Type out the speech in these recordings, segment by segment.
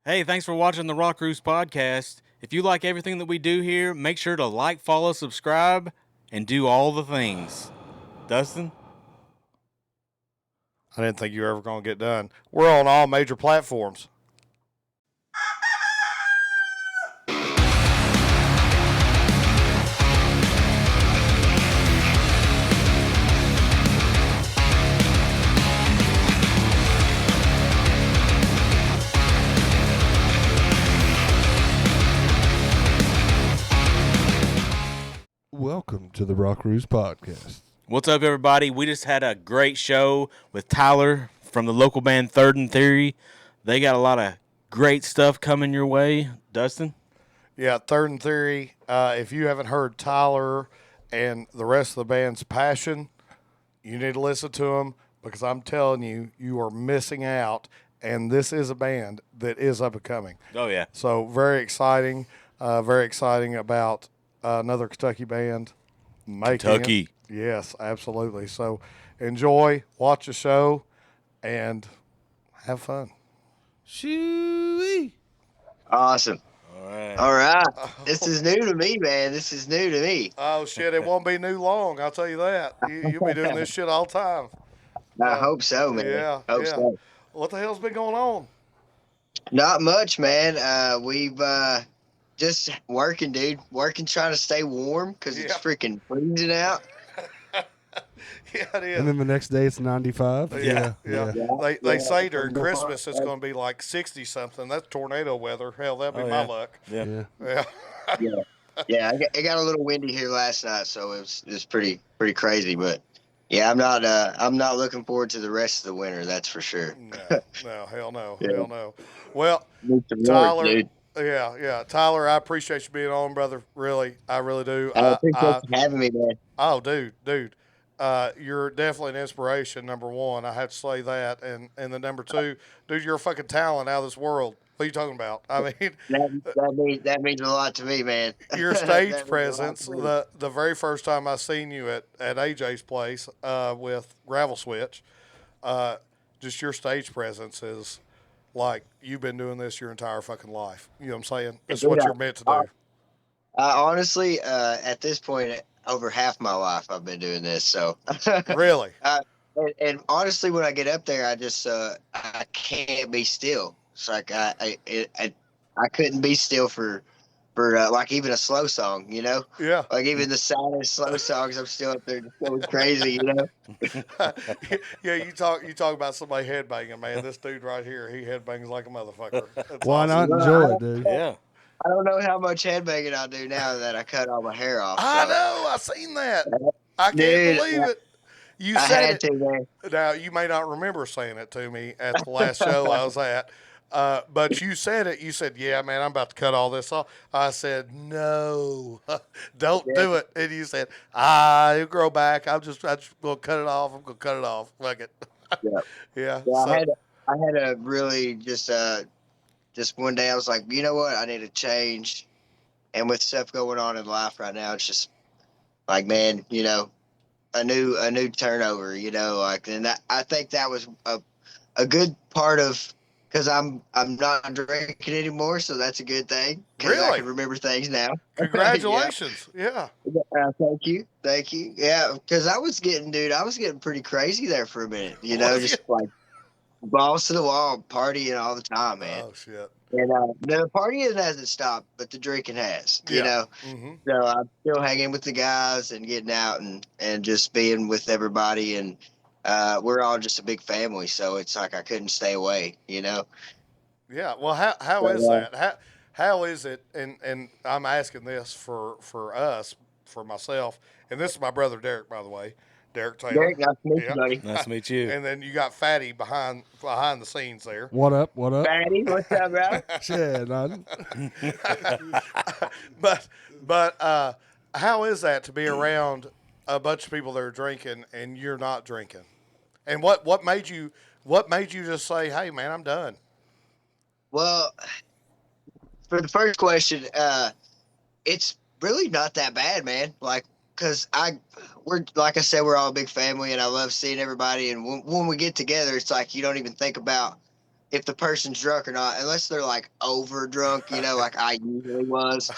Hey, thanks for watching the Roost podcast. If you like everything that we do here, make sure to like, follow, subscribe, and do all the things. Dustin? I didn't think you were ever going to get done. We're on all major platforms. Welcome to the Roost podcast. What's up, everybody? We just had a great show with Tyler from the local band Third and Theory. They got a lot of great stuff coming your way. Dustin? Yeah, Third and Theory. If you haven't heard Tyler and the rest of the band's passion, you need to listen to them because I'm telling you, you are missing out. And this is a band that is up and coming. Oh, yeah. So very exciting about another Kentucky band making Kentucky. it. Yes, absolutely. So enjoy, watch the show, and have fun. Shoo-wee. Awesome. All All right. This is new to me, man. This is new to me. Oh shit! It won't be new long. I'll tell you that. You'll be doing this shit all the time. I hope so, man. Yeah, Hope yeah. so. What the hell's been going on? Not much, man. We've just working, dude. Working, trying to stay warm because it's Yeah. freaking freezing out. Yeah, it is. And then the next day it's 95. Yeah. Yeah. They say during Christmas it's going to be like 60 something. That's tornado weather. Hell, that'd be Oh, my yeah. luck. Yeah. Yeah. Yeah, it got a little windy here last night, so it was pretty crazy. But yeah, I'm not looking forward to the rest of the winter. That's for sure. No, hell no, Yeah. hell no. Well, Need some Tyler, work, dude. yeah, Tyler, I appreciate you being on, brother. Really, I really do. I appreciate you having me, man. Oh, dude, you're definitely an inspiration. Number one, I have to say that, and the number two, dude, you're a fucking talent out of this world. What are you talking about? I mean, That means a lot to me, man. your That stage means a lot presence. to me. The very first time I seen you at AJ's place with Gravel Switch, just your stage presence is like you've been doing this your entire fucking life. You know what I'm saying? It's Dude, what you're meant to do. Honestly, at this point, over half my life I've been doing this. So, Really? and honestly, when I get up there, I just I can't be still. It's like I couldn't be still for like even a slow song, you know. Yeah. Like even the saddest slow songs, I'm still up there just going crazy, you know. Yeah, you talk about somebody headbanging, man. This dude right here, he headbangs like a motherfucker. That's Why awesome. not enjoy it, dude? Yeah. I don't know how much headbanging I do now that I cut all my hair off. I so know. I seen that. I can't Dude, believe it. You I said had it. to, man. Now you may not remember saying it to me at the last show I was at, but you said it. You said, "Yeah, man, I'm about to cut all this off." I said, "No, don't do it." And you said, "It'll grow back. I just gonna cut it off. I'm gonna cut it off. Like it." Yeah. Yeah. Yeah, So, I had a really just one day I was like, you know what, I need to change. And with stuff going on in life right now, it's just like, man, you know, a new turnover, you know, like, and I think that was a good part of because I'm not drinking anymore, so that's a good thing. 'Cause I Really? can remember things now. congratulations. Yeah. Thank you. Yeah, because I was getting pretty crazy there for a minute, you know, Was just you? like balls to the wall, partying all the time, man. Oh shit. And the partying hasn't stopped, but the drinking has, you Yeah. know. Mm-hmm. So I'm still hanging with the guys and getting out and just being with everybody, and we're all just a big family, so it's like I couldn't stay away, you know. Yeah. Well, how is that? How is it? And I'm asking this for us, for myself, and this is my brother Derek, by the way, Derek Taylor. Derek, nice to meet Yeah. you, buddy. Nice to meet you. And then you got Fatty behind the scenes there. What up? What up? Fatty, what's up, bro? Shit, nothing. But how is that to be around a bunch of people that are drinking and you're not drinking? And what made you just say, "Hey, man, I'm done"? Well, for the first question, it's really not that bad, man. Like, cause we're like I said, we're all a big family, and I love seeing everybody. And when we get together, it's like you don't even think about if the person's drunk or not, unless they're like over drunk, you know, like I usually was.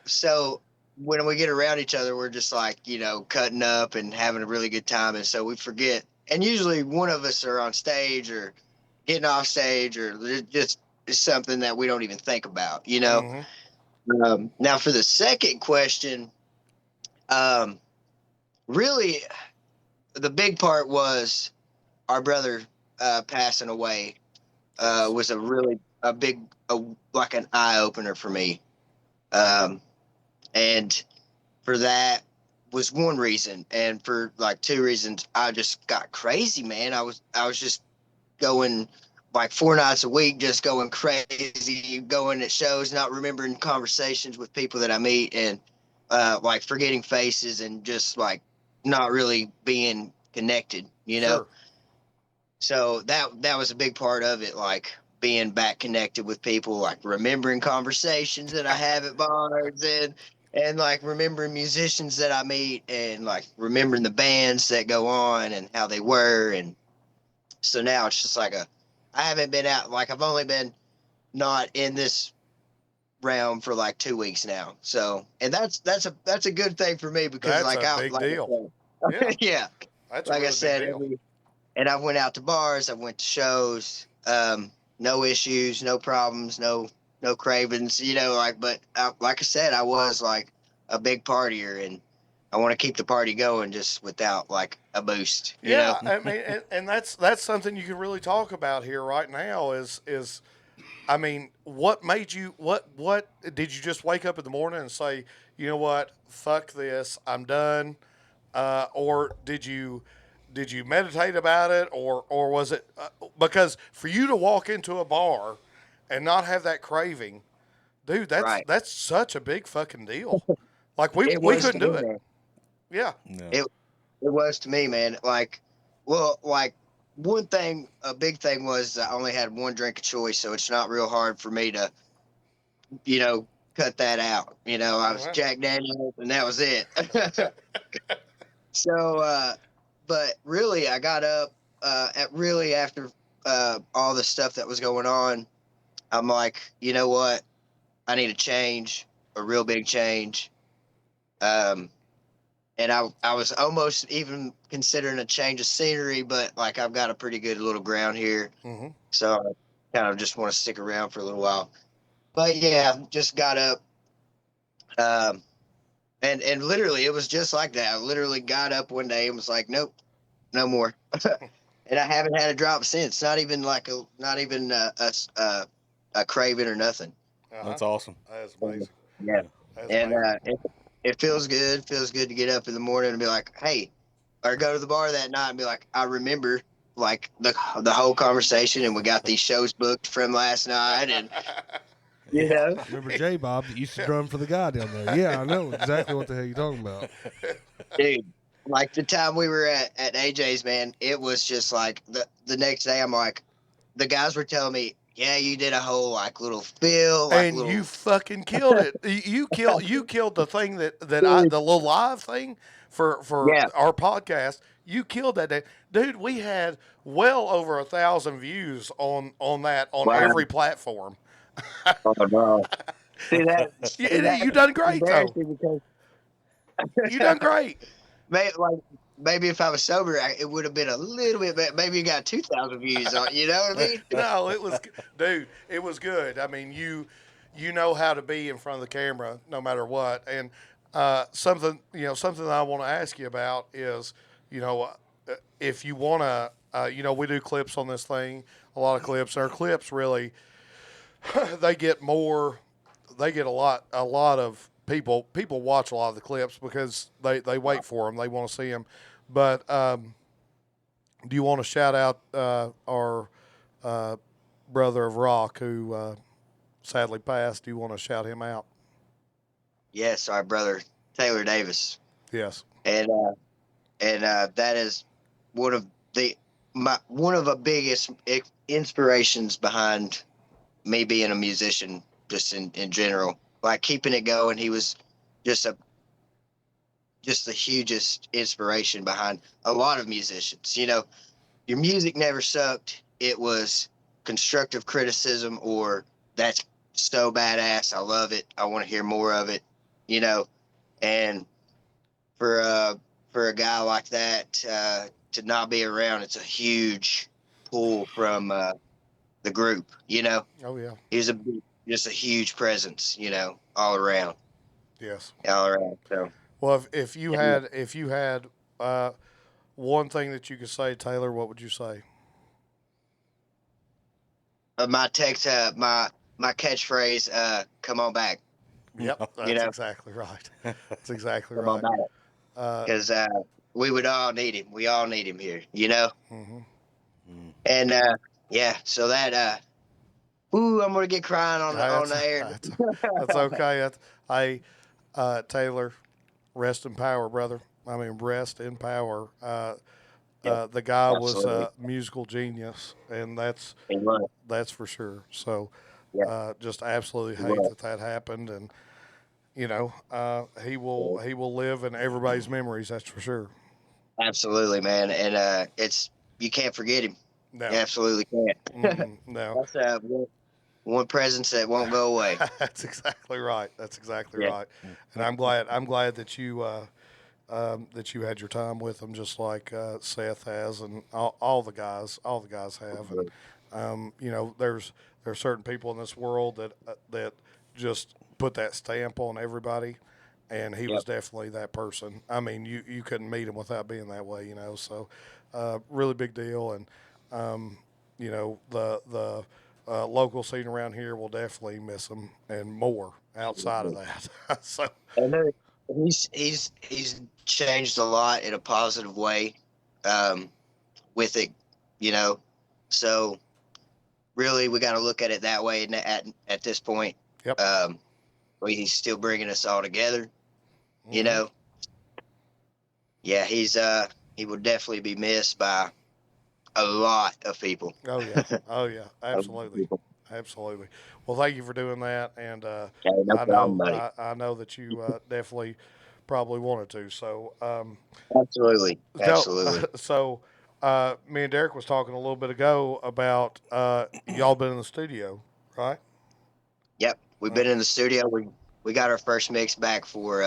So when we get around each other, we're just like, you know, cutting up and having a really good time. And so we forget. And usually one of us are on stage or getting off stage or just it's something that we don't even think about, you know? Mhm. Now for the second question, um, really the big part was our brother passing away Yes. was a really a big like an eye opener for me. Um, and for that was one reason, and for like two reasons, I just got crazy, man. I was just going like 4 nights a week, just going crazy, going at shows, not remembering conversations with people that I meet, and like forgetting faces and just like not really being connected, you know. Sure. So that was a big part of it, like being back connected with people, like remembering conversations that I have at bars and like remembering musicians that I meet and like remembering the bands that go on and how they were. And so now it's just like I haven't been out, like I've only been not in this realm for like 2 weeks now. So, and that's a good thing for me because That's a big like I deal. Yeah. said, yeah, That's a like I really big said, deal. and I went out to bars, I went to shows, no issues, no problems, no cravings, you know, like, but like I said, I was like a big partier and I want to keep the party going just without like a boost, you know? Yeah, I mean, and that's something you can really talk about here right now is I mean, what made you what did you just wake up in the morning and say, you know what, fuck this, I'm done, or did you meditate about it, or was it because for you to walk into a bar and not have that craving, dude, that's Right. that's such a big fucking deal. Like we It we was to couldn't me, do it. man. Yeah. No. It, it was to me, man. Like, well, like one thing, a big thing was I only had one drink of choice. So it's not real hard for me to, you know, cut that out. You know, I was Uh-huh. Jack Daniels and that was it. So, but really, I got up at really after all the stuff that was going on. I'm like, you know what? I need a change, a real big change. Um, and I was almost even considering a change of scenery, but like I've got a pretty good little ground here, Hmm. so I kind of just want to stick around for a little while. But yeah, just got up, um, and literally it was just like that. I literally got up one day and was like, nope, no more. And I haven't had a drop since. Not even like not even a craving or nothing. Uh-huh. That's awesome. That's amazing. Yeah, That's and amazing. it feels good. Feels good to get up in the morning and be like, hey, or go to the bar that night and be like, I remember like the whole conversation, and we got these shows booked from last night, and you Yeah. know, Remember J Bob that used to drum for the guy down there? Yeah, I know exactly what the hell you're talking about. dude, like the time we were at AJ's, man, it was just like the next day. I'm like, the guys were telling me, yeah, you did a whole like little feel, like And you little fucking killed it. You killed the thing that dude, the little live thing for yeah, our podcast. You killed that day, dude. We had well over 1,000 views on that on wow, every platform. oh no, see that You done great though. embarrassing because You done great. like maybe if I was sober, it would have been a little bit better. Maybe you got 2,000 views on. You know what I mean? No, it was, dude. It was good. I mean, you know how to be in front of the camera no matter what. And something that I want to ask you about is, you know, if you want to, we do clips on this thing, a lot of clips. Our clips really, they get more, they get a lot of people watch a lot of the clips because they wait for them, they want to see them. But do you want to shout out our uh, brother of rock who sadly passed? Do you want to shout him out? Yes, our brother Taylor Davis, Yes. and that is one of one of the biggest inspirations behind me being a musician, just in general. Like keeping it going, he was just a just the hugest inspiration behind a lot of musicians. You know, your music never sucked. It was constructive criticism, or that's so badass. I love it. I want to hear more of it. You know, and for for a guy like that to not be around, it's a huge pull from the group. You know, Oh yeah. he was just a huge presence. You know, all around, Yes. all around. So Well, if you had one thing that you could say, Taylor, what would you say? my text, my catchphrase, "Come on back." Yep, You that's know, exactly right. That's exactly come on right. back, Uh, because we would all need him. We all need him here. You know, mhm. and yeah. So that ooh, I'm gonna get crying on Hey, the air. that's okay. Hey, Taylor, rest in power, brother. I mean, rest in power. Yeah, The guy was absolutely. a musical genius, and He was. that's for sure. So, Yeah, just absolutely he hate was. that happened, and Yeah, he will live in everybody's memories. That's for sure. absolutely, man. And it's you can't forget him. You No, absolutely can't. no. That's one presence that won't go away. That's exactly right. That's exactly Yeah, right. And I'm glad that you had your time with them, just like Seth has, and all the guys have. And there's certain people in this world that just put that stamp on everybody, and he yep. was definitely that person. I mean, you couldn't meet him without being that way, So, really big deal, and the local scene around here will definitely miss him, and more outside of that. So, And he's changed a lot in a positive way, um, with it, you know. So really, we got to look at it that way. And at this point, yep. um, where he's still bringing us all together, you Hmm. know. Yeah, he will definitely be missed by a lot of people. Oh yeah. Oh yeah. A lot of Absolutely. people. Absolutely. Well, thank you for doing that, and Okay, no problem, buddy. I know that you definitely probably wanted to. So, Absolutely, so, absolutely. so me and Derek was talking a little bit ago about y'all been in the studio, right? Yep, we've Uh, been in the studio. We got our first mix back for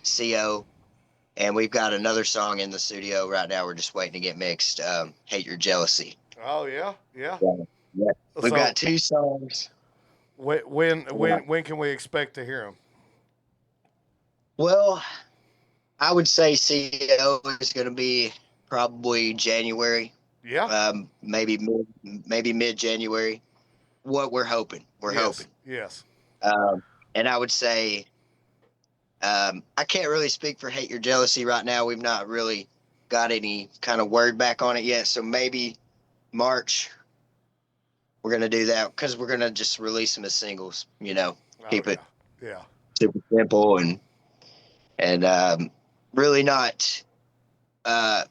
CO, and we've got another song in the studio right now. We're just waiting to get mixed. Hate Your Jealousy. oh yeah. Yeah. Yeah, yeah. We've So got two songs. Yeah. when can we expect to hear them? Well, I would say CO is going to be probably January, Yeah. maybe mid January. What we're hoping, we're Yes. hoping. Yes. And I would say I can't really speak for Hate Your Jealousy right now. We've not really got any kind of word back on it yet. So maybe March we're gonna do that because we're gonna just release them as singles. You know, Oh keep yeah. it Yeah. super simple and really not uh,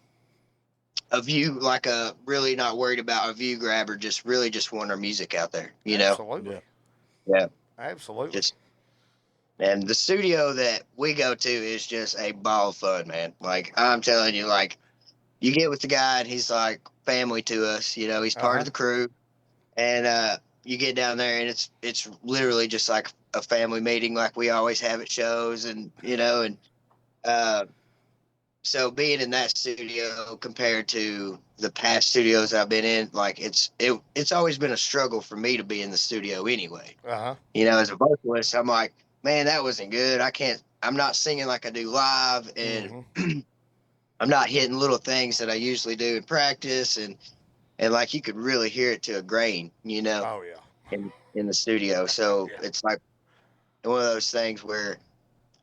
a view like a really not worried about a view grabber. Just really just want our music out there. You know, Absolutely. Yeah. yeah, Absolutely. just. And the studio that we go to is just a ball of fun, man. Like I'm telling you, like you get with the guy and he's like family to us. You know, he's Uh part huh. of the crew, and you get down there and it's literally just like a family meeting, like we always have at shows, and uh, so being in that studio compared to the past studios I've been in, like it's always been a struggle for me to be in the studio anyway. Uh huh. You know, as a vocalist, I'm like, man, that wasn't good. I can't. I'm not singing like I do live, and Mm-hmm. I'm not hitting little things that I usually do in practice, and like you could really hear it to a grain, you know, Oh yeah. in the studio. So Yeah. it's like one of those things where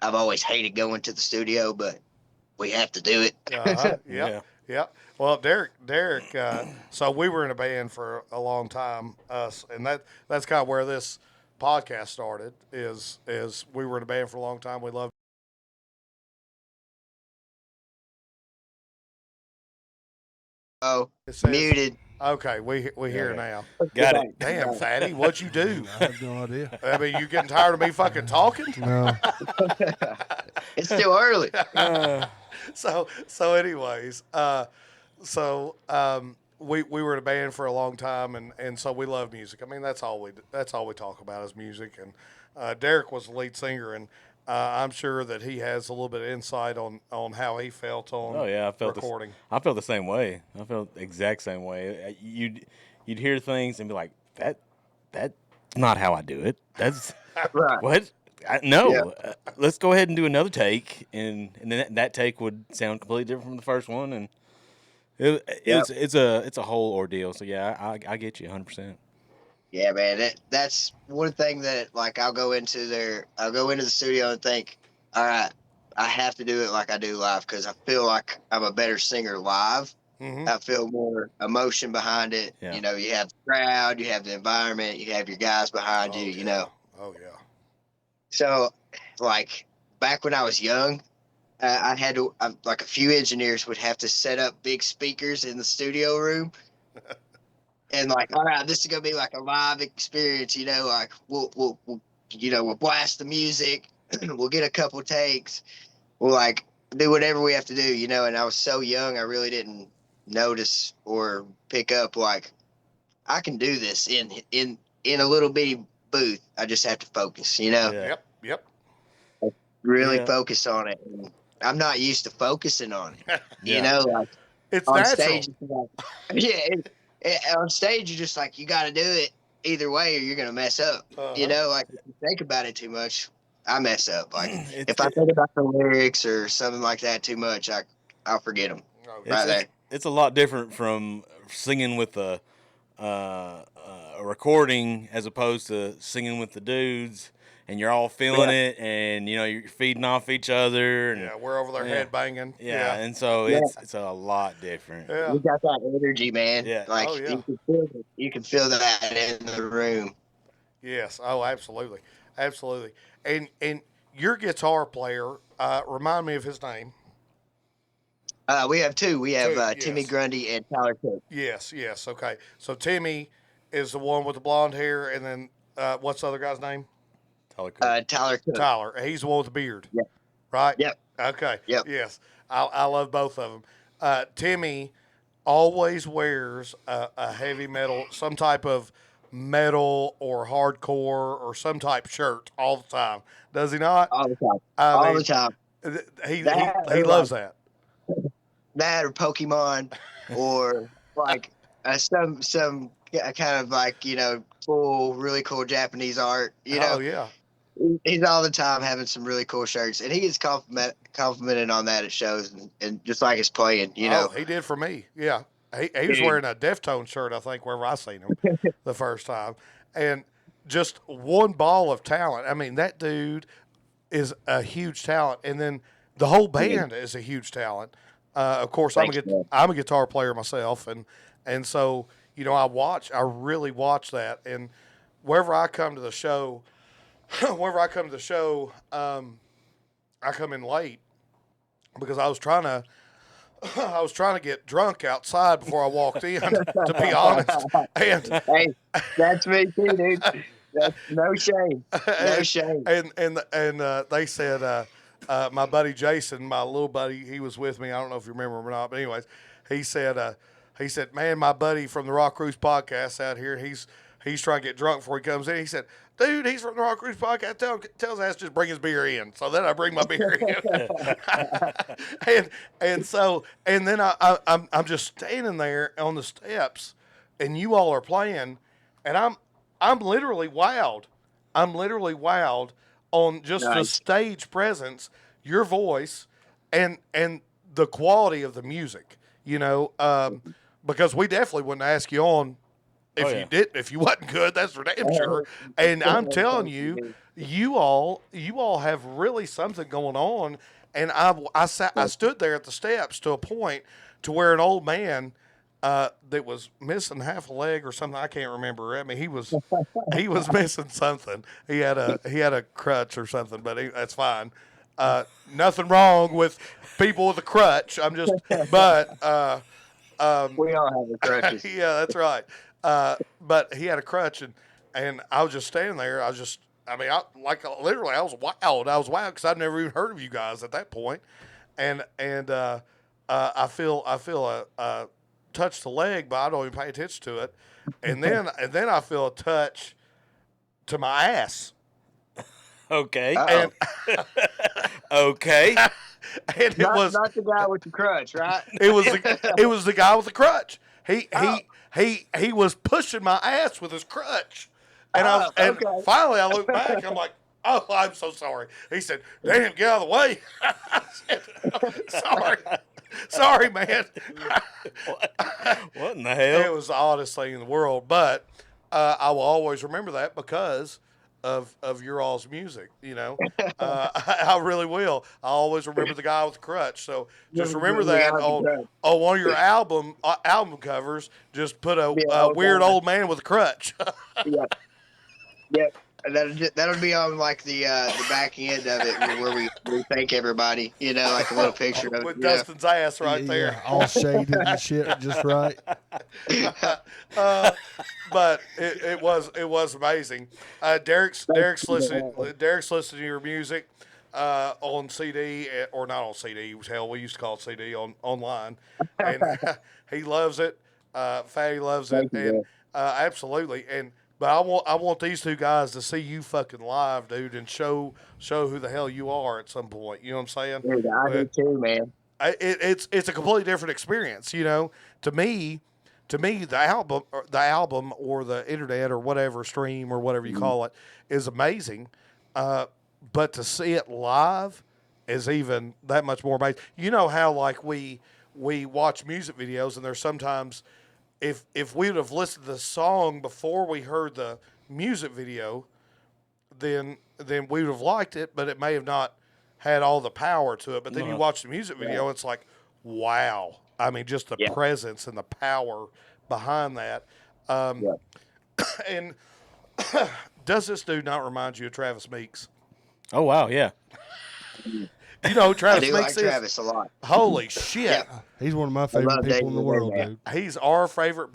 I've always hated going to the studio, but we have to do Uh huh. it. Yep. Yeah. Yep. Well, Derek. So we were in a band for a long time, us, and that's kind of where this podcast started. Is we were in a band for a long time. We loved. Oh, It says, muted. okay, we hear Okay. now. Got it. Damn, fatty, what'd you do? I have no idea. I mean, you getting tired of me fucking talking? No. It's still early. So anyways, so we were in a band for a long time, and so we love music. I mean, that's all we talk about is music. And Derek was the lead singer, and I'm sure that he has a little bit of insight on how he felt on Oh yeah, recording. I felt the same way. I felt the exact same way. You'd hear things and be like, that's not how I do it. That's Right. what. Yeah. No, let's go ahead and do another take, and then that take would sound completely different from the first one, and Yep. it's a whole ordeal. So yeah, I get you 100%. Yeah, man. That's one thing that like I'll go into the studio and think, all right, I have to do it like I do live because I feel like I'm a better singer live. Mm-hmm. I feel more emotion behind it. Yeah. You know, you have the crowd, you have the environment, you have your guys behind you. yeah. You know, Oh yeah. so like back when I was young, I had to like a few engineers would have to set up big speakers in the studio room. And like, all right, this is gonna be like a live experience, you know. Like we'll blast the music, we'll get a couple takes, we'll like do whatever we have to do, you know. And I was so young, I really didn't notice or pick up like I can do this in a little bitty booth. I just have to focus, you know, Yeah. Yep. really Yeah. focus on it. And I'm not used to focusing on it, you Yeah. know, like It's on natural. stage. It's like, yeah, on stage you're just like you got to do it either way or you're gonna mess up. You know, like if you think about it too much, I mess up. Like if I think about the lyrics or something like that too much, I'll forget them right there. It's a lot different from singing with a recording as opposed to singing with the dudes, and you're all feeling it, and you know you're feeding off each other. And, Yeah, we're over there head banging. Yeah, and so Yeah. it's a lot different. Yeah. You got that energy, man. Yeah. Like Oh, yeah. you can feel it. You can feel that in the room. Yes. Oh, absolutely. Absolutely. And your guitar player, remind me of his name. We have two. We have Two, Timmy yes. Grundy and Tyler Cook. Yes. Okay. So Timmy is the one with the blonde hair, and then what's the other guy's name? Tyler Cook. Tyler. He's the one with the beard. Yep. Right? Yep. Okay. Yep. Yes. I love both of them. Timmy always wears a heavy metal, some type of metal or hardcore or some type shirt all the time. Does he not? All the time. I All mean, the time. He That he or loves that. that or Pokemon or like some kind of like, you know, cool, really cool Japanese art. You know, Oh yeah. he's all the time having some really cool shirts, and he gets complimented on that at shows, and just like his playing, you know. Oh, he did for me. Yeah. He was wearing a Deftone shirt, I think, wherever I seen him the first time. And just one ball of talent. I mean, that dude is a huge talent. And then the whole band is a huge talent. Of course, Thanks, man. I'm a guitar player myself. And so, you know, I really watch that. And wherever I come to the show, I come in late because I was trying to get drunk outside before I walked in, to be honest. And Hey, that's me too, dude. That's no shame. No shame. and they said my buddy Jason, my little buddy, he was with me. I don't know if you remember him or not, but anyways, he said, man, my buddy from the Rock Cruise podcast out here, he's trying to get drunk before he comes in. He said, dude, he's from the Rock Cruise podcast. Tell his ass to just bring his beer in. So then I bring my beer in, and then I'm just standing there on the steps, and you all are playing, and I'm literally wowed. I'm literally wowed on just the stage presence, your voice, and the quality of the music. You know, because we definitely wouldn't ask you on if you wasn't good. That's for damn sure. And I'm telling you, you all have really something going on. And I stood there at the steps to a point to where an old man that was missing half a leg or something, I can't remember. I mean, he was missing something. He had a crutch or something, but that's fine. Nothing wrong with people with a crutch. But We all have the crutches. yeah, that's right. But he had a crutch, and I was just standing there. I was wild. I was wild because I'd never even heard of you guys at that point. And I feel touch the leg, but I don't even pay attention to it. And then I feel a touch to my ass. Okay. Uh-oh. And Okay. and Not the guy with the crutch, right? it was the guy with the crutch. He was pushing my ass with his crutch. And Okay. finally I looked back and I'm like, "Oh, I'm so sorry." He said, "Damn, get out of the way." I said, "Sorry. Sorry, man." What in the hell? It was the oddest thing in the world, but I will always remember that because of your all's music. I really will. I always remember the guy with the crutch. So just remember that on one of your album covers. Just put a weird old man with a crutch. Yeah. Yep. And that'll be on like the back end of it where we thank everybody, like a little picture of it. With Dustin's ass right there. Yeah, all shaded and shit, just right. But it was amazing. Derek's listening to your music on CD, or not on CD. Hell, we used to call it CD online, and he loves it. Fatty loves it, and absolutely. But I want these two guys to see you fucking live, dude, and show who the hell you are at some point. You know what I'm saying? Dude, I do too, man. It's a completely different experience. To me, the album or the internet or whatever stream or whatever you call it is amazing. But to see it live is even that much more amazing. You know how like we watch music videos and there's sometimes. If we would have listened to the song before we heard the music video, then we would have liked it, but it may have not had all the power to it. But then you watch the music video, it's like, wow. I mean, just the presence and the power behind that. And does this dude not remind you of Travis Meeks? Oh wow, yeah. You know, Travis I do Meeks like Travis a lot. Holy shit. He's one of my favorite people in the world, dude. He's our favorite.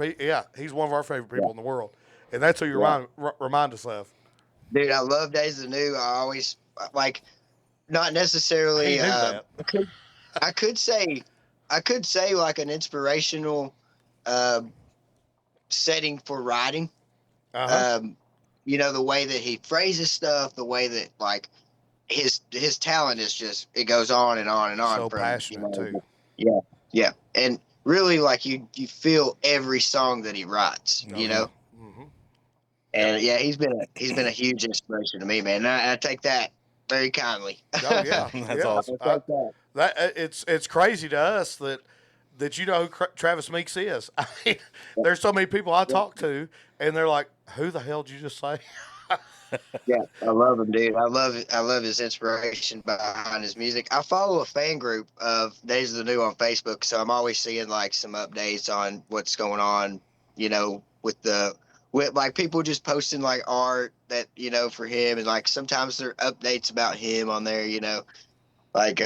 He's one of our favorite people in the world, and that's who you remind us of. Dude, I love Days of the New. I always like, not necessarily. He knew that. I could say like an inspirational setting for writing. Uh-huh. The way that he phrases stuff, the way that like his talent is just, it goes on and on and on. So passionate too. Yeah, and really like you feel every song that he writes. Mm-hmm. And yeah, he's been a huge inspiration to me, man. And I take that very kindly. Oh yeah, That's awesome. It's crazy to us that you know who Travis Meeks is. I mean, there's so many people I talk to, and they're like, "Who the hell did you just say?" Yeah, I love him, dude. I love it. I love his inspiration behind his music. I follow a fan group of Days of the New on Facebook, so I'm always seeing like some updates on what's going on. With like people just posting like art that for him, and like sometimes there are updates about him on there. Like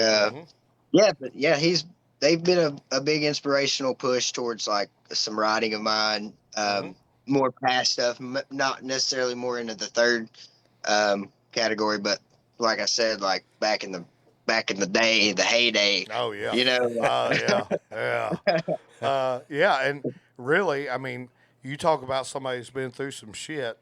they've been a big inspirational push towards like some writing of mine. More past stuff, not necessarily more into the third category, but like I said, like back in the day, the heyday. Oh yeah. Yeah, and really, I mean, you talk about somebody who's been through some shit.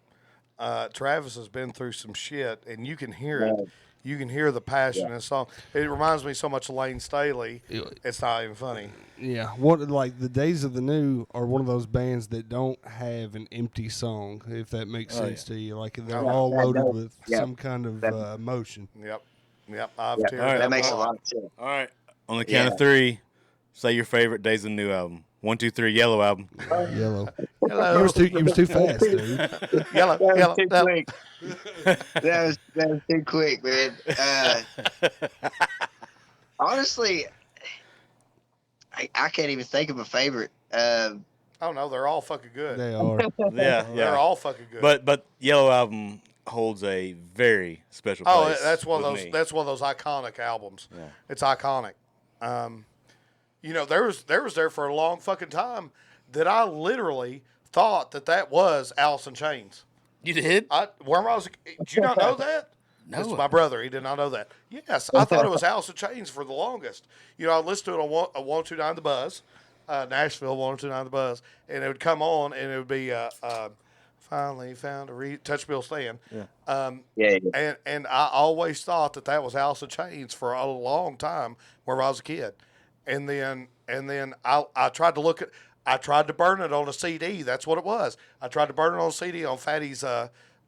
Travis has been through some shit, and you can hear it. You can hear the passion in the song. It reminds me so much of Lane Staley. It's not even funny. Yeah, like the Days of the New are one of those bands that don't have an empty song, if that makes sense to you. Like they're all loaded with some kind of emotion. Yep. That makes a lot of sense. All right. On the count of three, say your favorite Days of the New album. 1, 2, 3, Yellow album. Yellow. Hello. You was too fast, dude. Yellow. That was too quick. That was too quick, man. Honestly, I can't even think of a favorite. Oh no, they're all fucking good. They are. Yeah. They're all fucking good. But Yellow album holds a very special place. Oh, that's one of those. me. That's one of those iconic albums. Yeah. It's iconic. There was there for a long fucking time that I literally thought that was Alice in Chains. You did? Did you not know that? No. It's my brother. He did not know that. Yes, I thought it was Alice in Chains for the longest. I listened to it on 129 The Buzz. Nashville 102.9 The Buzz, and it would come on, and it would be finally found a touch Bill Stan. Yeah. And I always thought that was Alice in Chains for a long time where I was a kid, and then I tried to I tried to burn it on a CD. That's what it was. I tried to burn it on a CD on Fatty's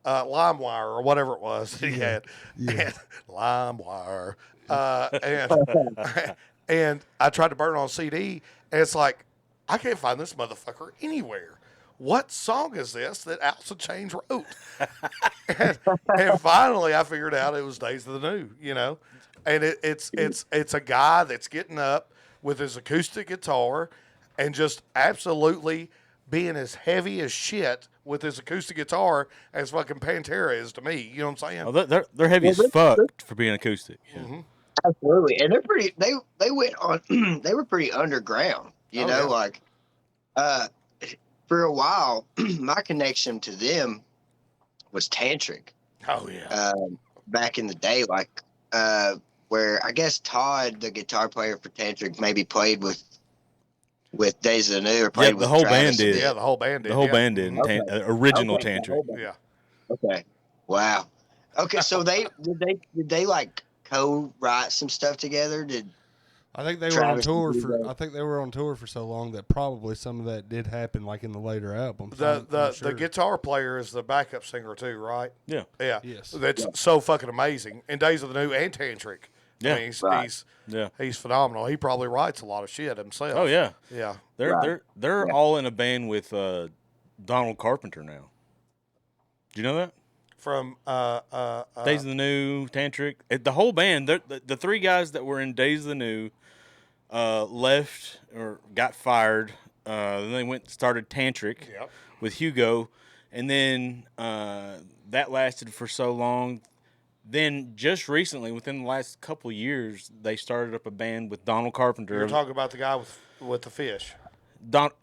LimeWire or whatever it was that he had. Yeah. And LimeWire. And I tried to burn it on CD, and it's like, I can't find this motherfucker anywhere. What song is this that Alice in Chains wrote? and finally, I figured out it was Days of the New, And it's a guy that's getting up with his acoustic guitar and just absolutely being as heavy as shit with his acoustic guitar as fucking Pantera is to me. You know what I'm saying? Oh, they're heavy as fuck for being acoustic. Yeah. Mm-hmm. Absolutely, and they're pretty. They went on. They were pretty underground. For a while, my connection to them was tantric. Oh yeah. Back in the day, where I guess Todd, the guitar player for tantric, maybe played with Days of the New, or played with the whole Travis band did. Yeah, the whole band did. The whole band did. Okay. Original Okay. tantric. Yeah. Okay. Wow. Okay, so did they like co-write some stuff together? I think they Travis were on tour did for. that. I think they were on tour for so long that probably some of that did happen, like in the later albums. The guitar player is the backup singer too, right? Yeah. Yeah. Yes. That's so fucking amazing. In Days of the New and Tantric. Yeah. I mean, Right. he's phenomenal. He probably writes a lot of shit himself. Oh yeah. Yeah. They're all in a band with Donald Carpenter now. Do you know that? From Days of the New, Tantric, the whole band. The three guys that were in Days of the New left or got fired. Then they went and started Tantric Yep. with Hugo, and then that lasted for so long. Then just recently, within the last couple of years, they started up a band with Donald Carpenter. You're talking about the guy with the fish. Donald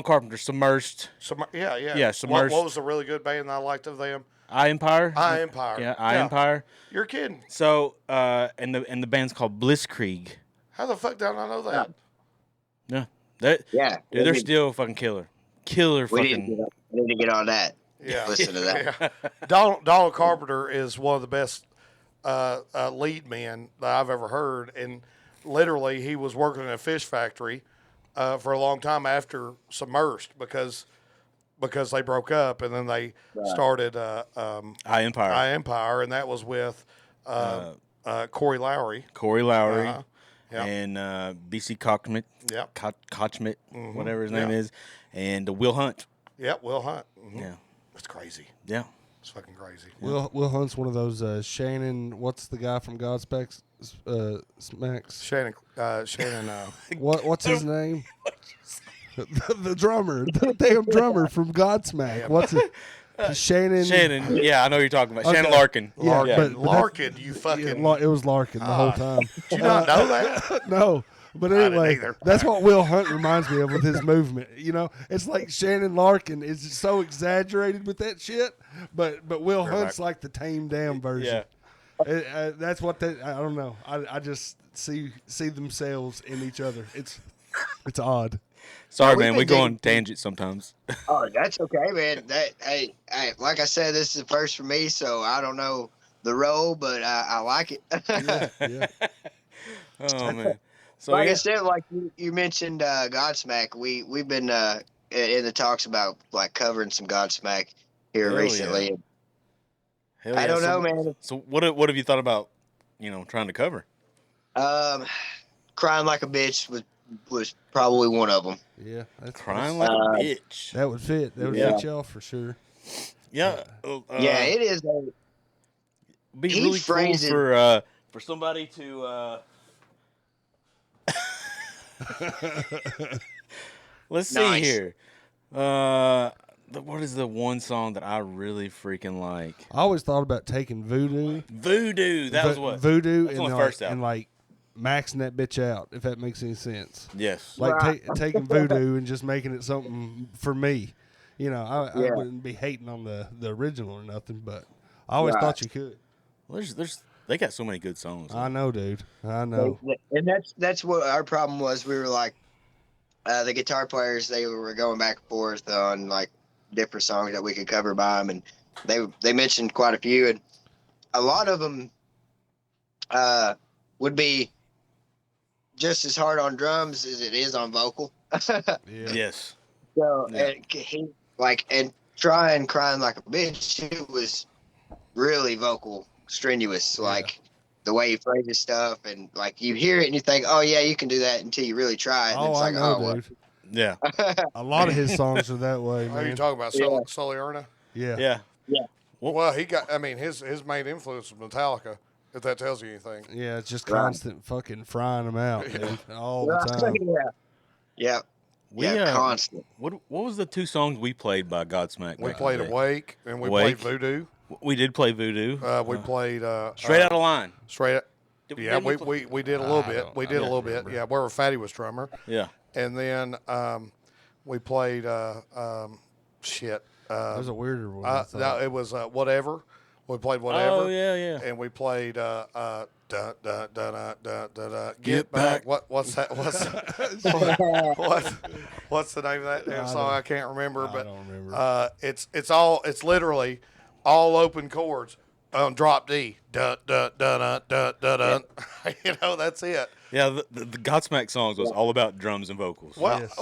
Carpenter, Submersed. Yeah. Submersed. What was the really good band I liked of them? I Empire. Empire. Yeah, Empire. You're kidding. So, and the band's called Blitzkrieg. How the fuck did I know that? Yeah, Yeah. dude, they're still fucking killer. Killer We fucking. need to get on that. Yeah. Listen to that. Yeah. Donald Carpenter is one of the best lead men that I've ever heard, and literally he was working in a fish factory for a long time after Submersed because they broke up, and then they started I Empire. Empire, and that was with Corey Lowry. Corey Lowry. Uh-huh. Yep. And BC Kochmet. Yep. Kochmet, Mhm. whatever his name Yeah. is, and Will Hunt. Yep, Will Hunt. Mhm. Yeah, It's crazy. yeah. It's fucking crazy. Will Hunt's one of those Shannon. What's the guy from Godspecs? Smacks. Shannon. What's his name? the drummer, the damn drummer from Godsmack. What's it? Shannon. Shannon. Yeah, I know who you're talking about. Okay. Shannon Larkin. Yeah, Larkin. but Larkin, you fucking. It was Larkin the whole time. Did you not know that? No. But didn't anyway, either. that's what Will Hunt reminds me of with his movement. It's like Shannon Larkin is just so exaggerated with that shit, but Will Hunt's like the tamed down version. Yeah. That's what I don't know. I just see themselves in each other. It's odd. Sorry, we've man. been We go digging- on tangents sometimes. Oh, that's okay, man. Hey, like I said, this is the first for me, so I don't know the role, but I like it. Yeah. Oh man. So Like yeah. I said, like you mentioned Godsmack, we've been in the talks about like covering some Godsmack here Hell yeah. recently. Hell I yeah. don't So- know, man. So what have you thought about trying to cover? Crying Like a Bitch was probably one of them. Yeah. Crying like a bitch. That would fit. That would Yeah. fit y'all for sure. Yeah. Yeah, it is. Be he really cool phrased it- for somebody to. Let's see Nice. here. What is the one song that I really freaking like? I always thought about taking Voodoo. Voodoo. That was what. Voodoo That's and on the like, first album. and like maxing that bitch out, if that makes any sense. Yes. Like Right. taking Voodoo and just making it something for me. I Yeah. wouldn't be hating on the original or nothing, but I always Right. thought you could. Well, they got so many good songs. I know, dude. I know. And that's what our problem was. We were like, the guitar players, they were going back and forth on like different songs that we could cover by them, and they mentioned quite a few, and a lot of them would be just as hard on drums as it is on vocal. Yeah. Yes. So Yeah. and he and crying like a bitch. It was really vocal strenuous, Yeah. like the way he phrases stuff, and like you hear it and you think, oh yeah, you can do that until you really try it. And Oh, it's I like, know, oh, dude. Yeah. A lot of his songs are that way, Are you man. talking about Yeah. Soliorna? Yeah. Yeah. yeah, Well, he got. I mean, his main influence was Metallica. If that tells you anything. Yeah, it's just Right. constant fucking frying them out, Yeah. dude, all the time. yeah, We constant. what was the two songs we played by Godsmack? We back played in the day? Awake and we Awake. played Voodoo. We did play Voodoo. We played Straight Out of Line. Straight. Didn't Yeah, we play- did a little I bit. don't- We I did a don't little bit. remember. Yeah, where Fatty was drummer, Yeah. and then we played shit. There's a weirder one. I No, thought. it was Whatever. We played Whatever. Oh yeah, yeah. And we played da da da da da da da. Get Back. What's that? What's the name of that damn song? I can't remember. I But don't remember. it's literally all open chords on drop D. Da da da da da da da. You know, that's it. Yeah, the Godsmack songs was all about drums and vocals. Well, Yes.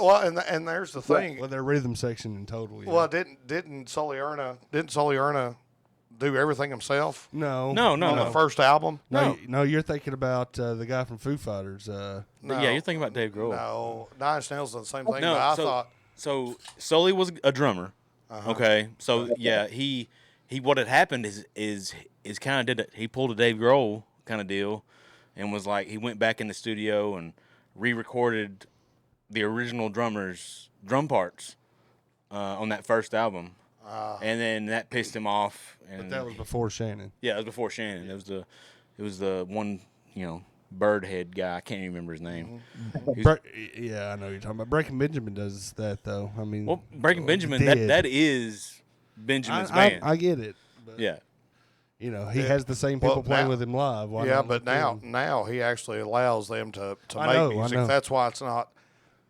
and there's the thing. Well, their rhythm section in total. Yeah. Well, didn't Soliorna do everything himself? No. No, On the first album? No, no, you're thinking about the guy from Foo Fighters. No. Yeah, you're thinking about Dave Grohl. No, Nine Inch Nails done the same thing. No, but I so- thought So Sully was a drummer. Uh-huh. Okay, so yeah, he what had happened is kind of did it. He pulled a Dave Grohl kind of deal, and was like he went back in the studio and re-recorded the original drummer's drum parts on that first album, and then that pissed him off. And But that was before Shannon. yeah, it was before Shannon. It was the one bird head guy. I can't even remember his name. Yeah, I know what you're talking about. Breaking Benjamin does that though. I mean, Well, Breaking Benjamin, did. that is Benjamin's band. I get it. But, Yeah. You know, he has the same people Well, playing now- with him live. Why yeah, not but let them? now he actually allows them to I make know, I music. know. That's why it's not.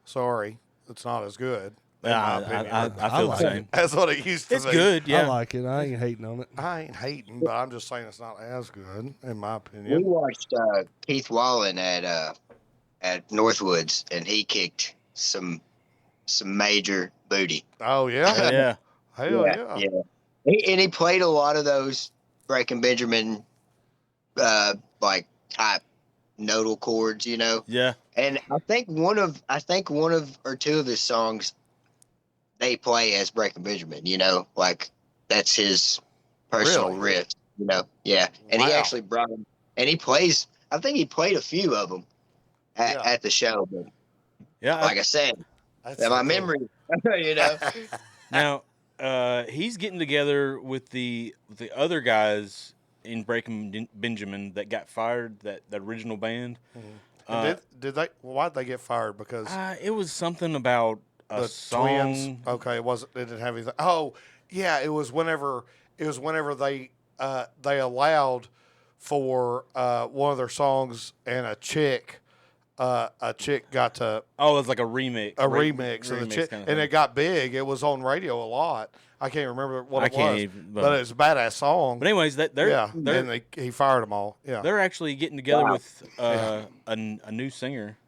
Sorry, it's not as good. In my opinion. I I feel like the it. same. That's what it used to It's be. good, I yeah. like it. I ain't hating on it. I ain't hating, but I'm just saying it's not as good in my We opinion. watched Keith Wallen at Northwoods, and he kicked some major booty. Oh yeah, Yeah. hell yeah. And he played a lot of those Breaking Benjamin like type nodal chords, Yeah. And I think one of or two of his songs they play as Breaking Benjamin, like that's his personal Really? riff, Yeah. And he Wow. actually brought him, and he plays. I think he played a few of them Yeah. at the show, but Yeah. like I said, That's in so my cool. memory, Now, he's getting together with the other guys in Breaking Benjamin that got fired, that original band. And did they? Why'd they get fired? Because It was something about a the song. twins. Okay, it wasn't. They didn't have anything. Oh, yeah. It was whenever they allowed for one of their songs, and a chick got to Oh, it's like a remix. remix of the chick, kind of and thing. it got big. It was on radio a lot. I can't remember what I it can't was, even- but it was a badass song. But anyways, they're and he fired them all. Yeah, they're actually getting together Wow. with a new singer,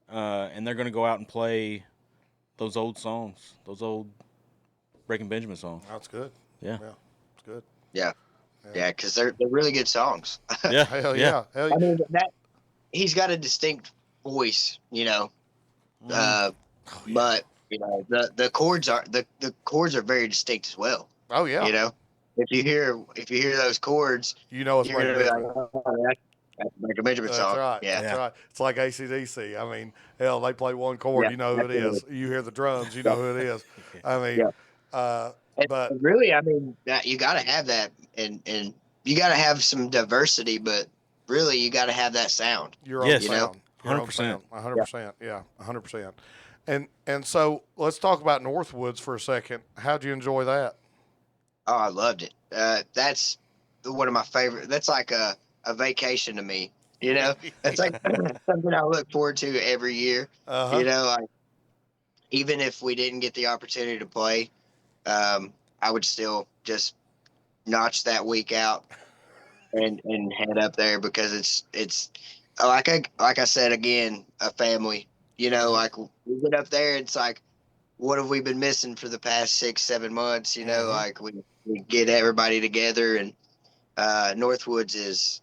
and they're going to go out and play those old songs, those old Breaking Benjamin songs. that's good. Yeah. Yeah, it's good. yeah, because they're really good songs. Yeah. Hell yeah, hell yeah. I mean, he's got a distinct voice, but the chords are very distinct as well. Oh yeah. If you hear those chords, You know it's you're Breaking gonna be Benjamin. like, oh, that's a Breaking Benjamin That's song. right. Yeah. That's right. It's like AC/DC. I mean, hell, they play one chord, Yeah, you know who it is. You hear the drums, you know who it is. I mean, Yeah. And but really, I mean, you got to have that, and you got to have some diversity, but really, you got to have that sound. your own Yes. sound. Your own 100%. sound. 100%. Yeah, 100%. And so let's talk about Northwoods for a second. How'd you enjoy that? Oh, I loved it. That's one of my favorite. That's like a vacation to me. It's like something I look forward to every year. Uh-huh. Like even if we didn't get the opportunity to play, I would still just notch that week out and head up there because it's like I said again, a family. You know, like we get up there, it's like, what have we been missing for the past 6-7 months? You know, like we get everybody together, and Northwoods is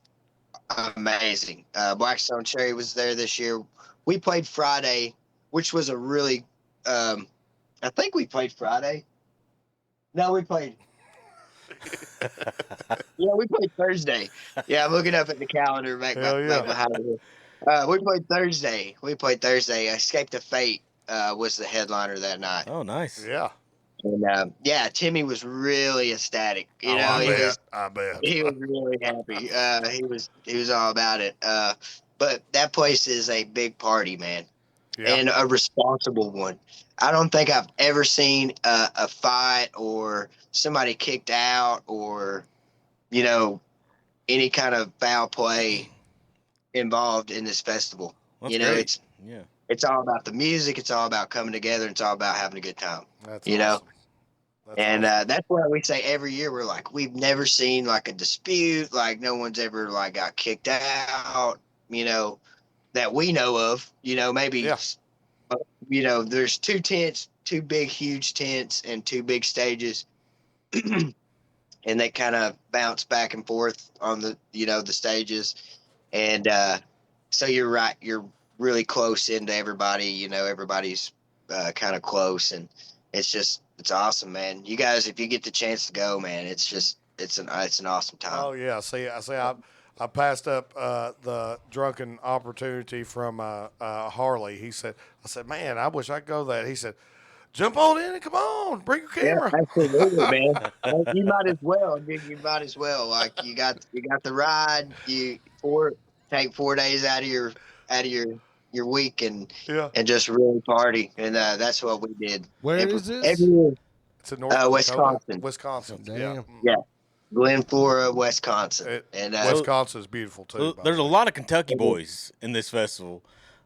amazing. Blackstone Cherry was there this year. We played Friday, which was a really, I think we played Friday. No, we played. Yeah, we played Thursday. Yeah, I'm looking up at the calendar back behind me. We played Thursday. Escape to Fate was the headliner that night. Oh, nice. Yeah. And Timmy was really ecstatic. You know, I bet. he was really happy. He was all about it. But that place is a big party, man, and a responsible one. I don't think I've ever seen a fight or somebody kicked out or, you know, any kind of foul play involved in this festival. That's you know, great. it's all about the music. It's all about coming together. It's all about having a good time. That's you awesome. know. And that's why we say every year we're like, we've never seen like a dispute, like no one's ever like got kicked out, you know, that we know of. You know, maybe you know, there's 2 tents, 2 big huge tents and 2 big stages. And they kind of bounce back and forth on the, you know, the stages. And so you're right, you're really close into everybody, you know, everybody's kind of close, and it's awesome, man. You guys, if you get the chance to go, man, it's an awesome time. Oh yeah, I passed up the drunken opportunity from Harley. I said, man, I wish I could go that. He said, jump on in and come on, bring your camera. Yeah, absolutely, man. You might as well, dude. You might as well. Like you got the ride. Take 4 days out of your week and just really party, and that's what we did. Where is this? Every year. It's in North Wisconsin. Wisconsin. Damn. Yeah. Glen Flora, Wisconsin. And Wisconsin is beautiful too. There's a lot of Kentucky boys in this festival.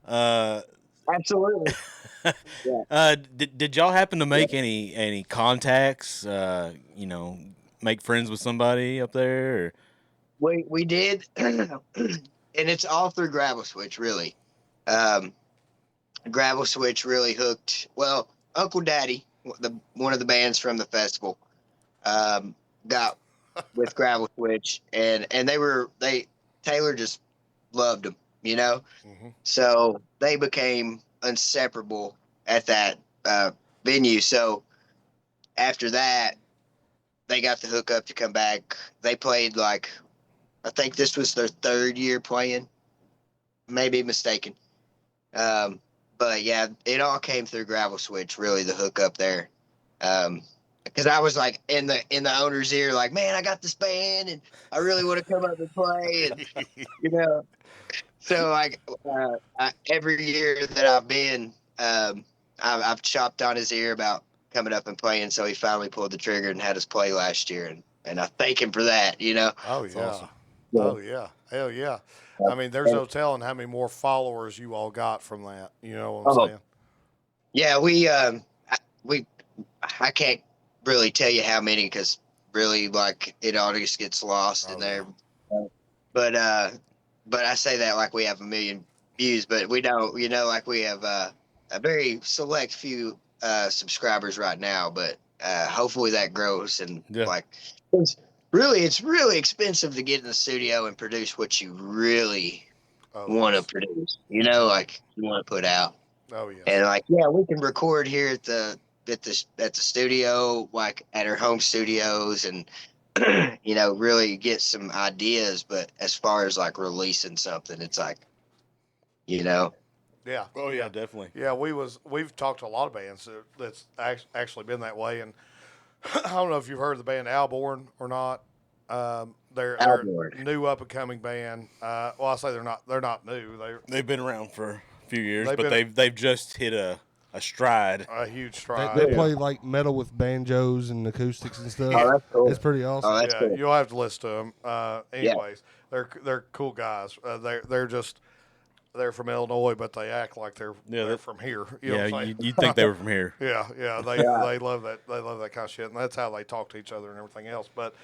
Absolutely. Did y'all happen to make any contacts? You know, make friends with somebody up there? Or? We did, and it's all through Gravel Switch, really. Gravel Switch really hooked. Well, Uncle Daddy, one of the bands from the festival, got with Gravel Switch, and Taylor just loved them, you know. So they became inseparable at that venue. So after that, they got the hook up to come back. They played like, I think this was their 3rd year playing. Maybe mistaken. But yeah, it all came through Gravel Switch, really, the hook up there. Because I was like in the owner's ear, like, man, I got this band and I really want to come up and play, and you know. So like every year that I've been, I've chopped on his ear about coming up and playing. So he finally pulled the trigger and had us play last year, and I thank him for that. You know. Oh yeah. Awesome. Oh yeah. Hell yeah. I mean, there's no telling how many more followers you all got from that. You know what I'm saying? Yeah, I can't really tell you how many, because really, like, it all just gets lost in there. But I say that like we have 1 million views, but we don't. You know, like we have a very select few subscribers right now, but hopefully that grows, and like, it's really expensive to get in the studio and produce what you really want to produce. You know, like you want to put out. Oh yeah. And like, yeah, we can record here at the studio, like at our home studios, and you know, really get some ideas. But as far as like releasing something, it's like, you know. Yeah. Oh yeah, definitely. Yeah, we've talked to a lot of bands that's actually been that way, and I don't know if you've heard of the band Alborn or not. They're a new up and coming band. Well, I say they're not new. They've been around for a few years, but they've just hit a stride. A huge stride. They play like metal with banjos and acoustics and stuff. Oh, that's cool. It's pretty awesome. Oh, that's cool. You'll have to listen to them. Anyways, they're cool guys. They're just they're from Illinois, but they act like they're from here. You know Yeah, what I'm saying? you'd think they were from here. Yeah, they love that. They love that kind of shit, and that's how they talk to each other and everything else. But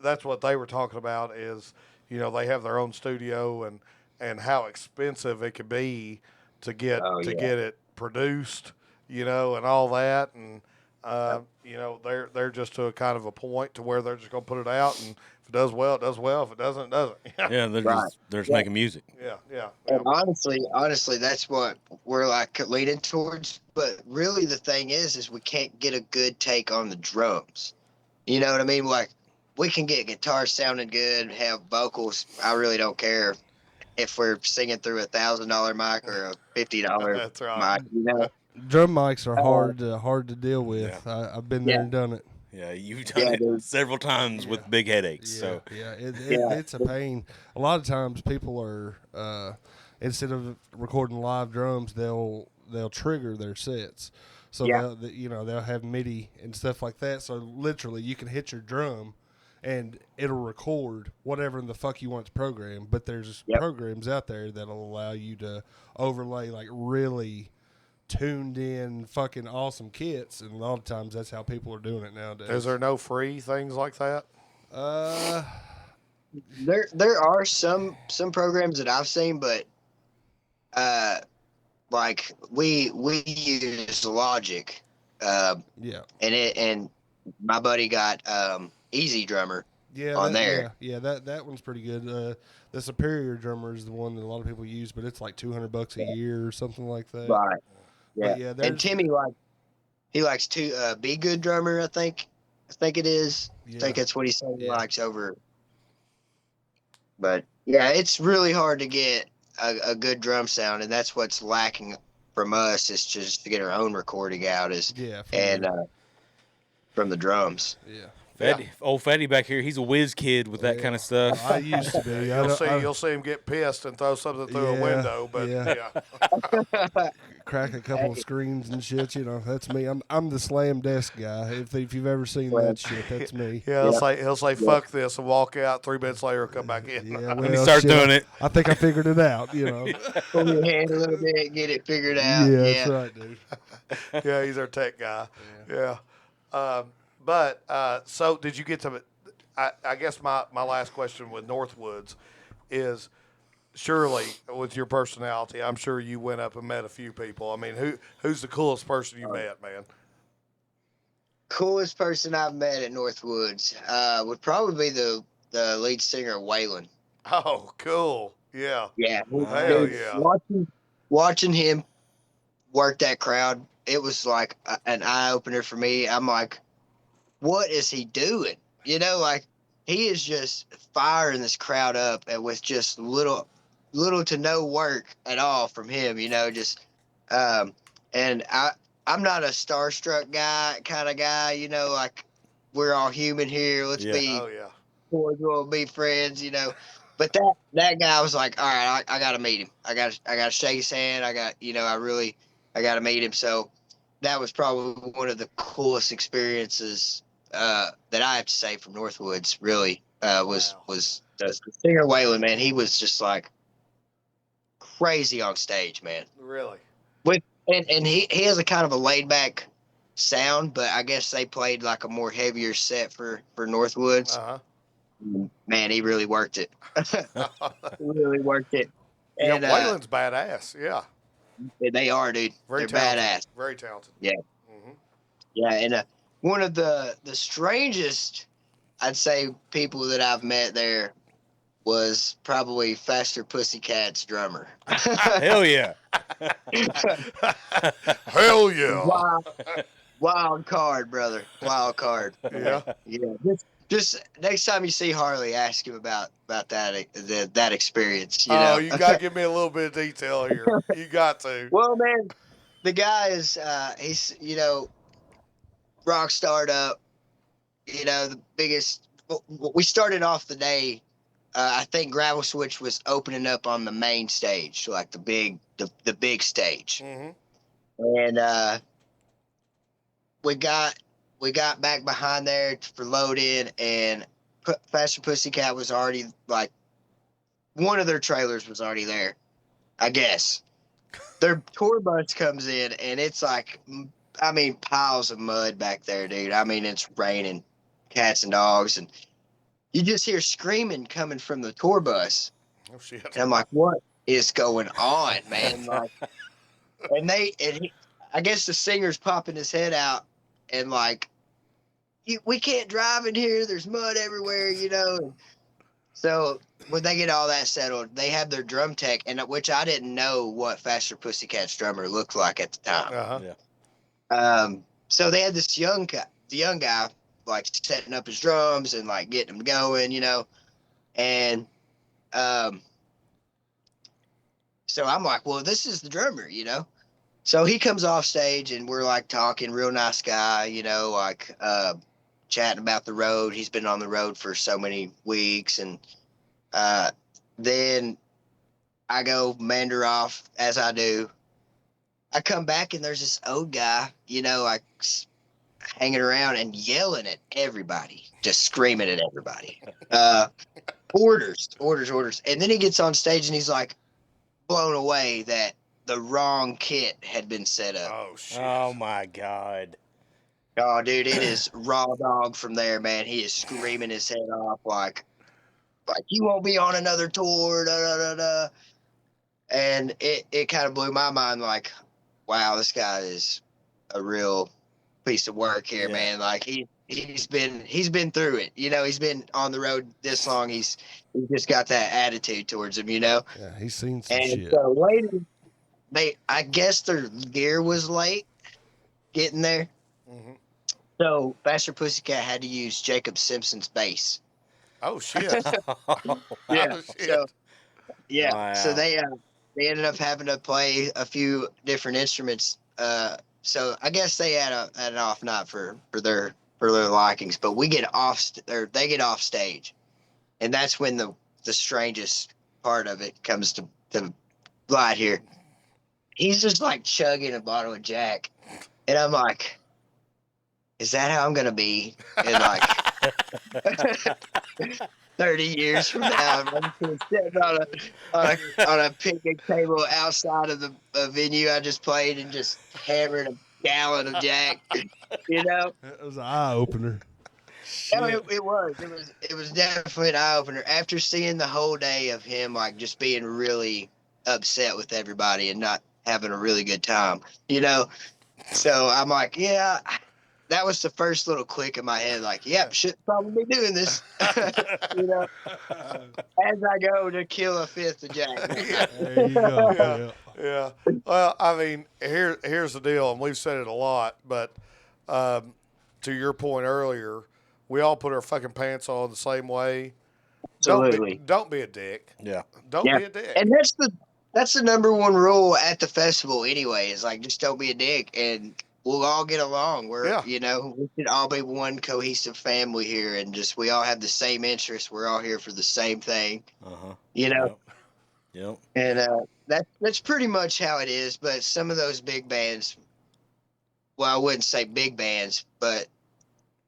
that's what they were talking about is, they have their own studio and how expensive it could be to get it produced, and all that, and they're just to a kind of a point to where they're just gonna put it out, and if it does well, it does well. If it doesn't, it doesn't. Yeah, they're just making music. Yeah. And honestly, that's what we're like leaning towards. But really, the thing is we can't get a good take on the drums. You know what I mean? Like, we can get guitars sounding good, have vocals. I really don't care if we're singing through $1,000 mic or a $50 That's right. mic. Drum mics are hard to deal with. Yeah. I've been there and done it. Yeah, you've done it several times with big headaches. So It's a pain. A lot of times people are instead of recording live drums, they'll trigger their sets. So they'll have MIDI and stuff like that. So literally, you can hit your drum, and it'll record whatever the fuck you want to program. But there's programs out there that'll allow you to overlay like really tuned in fucking awesome kits, and a lot of times that's how people are doing it nowadays. Is there no free things like that? There are some programs that I've seen, but like we use Logic, and my buddy got Easy Drummer on there. Yeah, that one's pretty good. The Superior Drummer is the one that a lot of people use, but it's like $200 a year or something like that. Right. Yeah. Yeah, and Timmy likes to Be Good Drummer. I think it is. Yeah. I think that's what he said he likes over. But yeah, it's really hard to get a good drum sound, and that's what's lacking from us is just to get our own recording out from the drums. Yeah. Old Fatty back here, he's a whiz kid with that kind of stuff. I used to be. You'll see him get pissed and throw something through a window, but crack a couple of screens and shit. That's me. I'm the slam desk guy. If you've ever seen that shit, that's me. Yeah, he'll say fuck this and walk out. 3 minutes later, he'll come back in. Yeah, when he starts doing it, I think I figured it out. Pull your hand a little bit, get it figured out. Yeah, that's right, dude. Yeah, he's our tech guy. Yeah. But so did you get to? I guess my last question with Northwoods is, surely with your personality, I'm sure you went up and met a few people. I mean, who's the coolest person you met, man? Coolest person I've met at Northwoods would probably be the lead singer, Waylon. Oh, cool. Yeah. Yeah. Hell yeah. Watching him work that crowd, it was like an eye opener for me. I'm like, what is he doing? Like, he is just firing this crowd up and with just little to no work at all from him, just and I'm not a starstruck kind of guy, like, we're all human here, let's be cordial, be friends, but that guy was like, all right, I gotta meet him, I gotta shake his hand, I gotta meet him. So that was probably one of the coolest experiences that I have to say from Northwoods, really, was the singer Waylon, man. He was just like crazy on stage, man. Really? And he has a kind of a laid back sound, but I guess they played like a more heavier set for Northwoods. Man, he really worked it. Really worked it. And Waylon's badass. Yeah. They are, dude. They're badass. Very talented. Yeah. Mm-hmm. Yeah, and one of the strangest, I'd say, people that I've met there was probably Faster Pussycat's drummer. Hell yeah. Hell yeah. Wild card, brother. Wild card. Yeah. Yeah. Just next time you see Harley, ask him about that experience. You got to give me a little bit of detail here. You got to. Well, man, the guy is, he's, rock starred up, the biggest. We started off the day. I think Gravel Switch was opening up on the main stage, like the big stage, and we got back behind there for load in, and Faster Pussycat was already, like, one of their trailers was already there, I guess. Their tour bus comes in, and it's like, I mean, piles of mud back there, dude. I mean, it's raining, cats and dogs, and you just hear screaming coming from the tour bus. Oh shit. And I'm like, what is going on, man? Like, I guess the singer's popping his head out, and like, we can't drive in here. There's mud everywhere, you know. And so when they get all that settled, they have their drum tech, and which I didn't know what Faster Pussycat's drummer looked like at the time. Uh-huh. Yeah. So they had this the young guy, like setting up his drums and like getting them going, you know. And so I'm like, well, this is the drummer, you know. So he comes off stage, and we're like talking, real nice guy, you know, like chatting about the road. He's been on the road for so many weeks, and then I go meander off as I do. I come back, and there's this old guy, you know, like hanging around and yelling at everybody, just screaming at everybody. Orders. And then he gets on stage, and he's like blown away that the wrong kit had been set up. Oh shit. Oh my God. Oh, dude, it is raw dog from there, man. He is screaming his head off like you won't be on another tour, da da da da. And it kind of blew my mind, like, wow, this guy is a real piece of work here, Yeah. man. Like he's been through it, you know. He's been on the road this long. He's just got that attitude towards him, you know. Yeah, he's seen some And shit. so later, I guess their gear was late getting there. Mm-hmm. So Faster Pussycat had to use Jacob Simpson's bass. Oh shit. Yeah. Oh, shit. So yeah. Wow. So they ended up having to play a few different instruments. So I guess they had an off night for their likings. But we get or they get off stage, and that's when the strangest part of it comes to light here. He's just like chugging a bottle of Jack, and I'm like, is that how I'm gonna be in like 30 years from now? I'm just sitting on a picnic table outside of the venue I just played and just hammering a gallon of Jack. You know, That was an eye opener. I mean, it was definitely an eye opener after seeing the whole day of him like just being really upset with everybody and not having a really good time. You know, so I'm like, yeah. That was the first little click in my head, like, yep, should probably be doing this. You know, as I go to kill a fifth of Jack. There you go. Yeah. Yeah. Yeah. Well, I mean, here's the deal, and we've said it a lot, but to your point earlier, we all put our fucking pants on the same way. Absolutely. Don't be a dick. Yeah. Don't be a dick. And that's the number one rule at the festival anyway, is like, just don't be a dick, and we'll all get along. You know, we should all be one cohesive family here, and just we all have the same interests. We're all here for the same thing. You know. Yep. And that's pretty much how it is. But some of those big bands, well, I wouldn't say big bands, but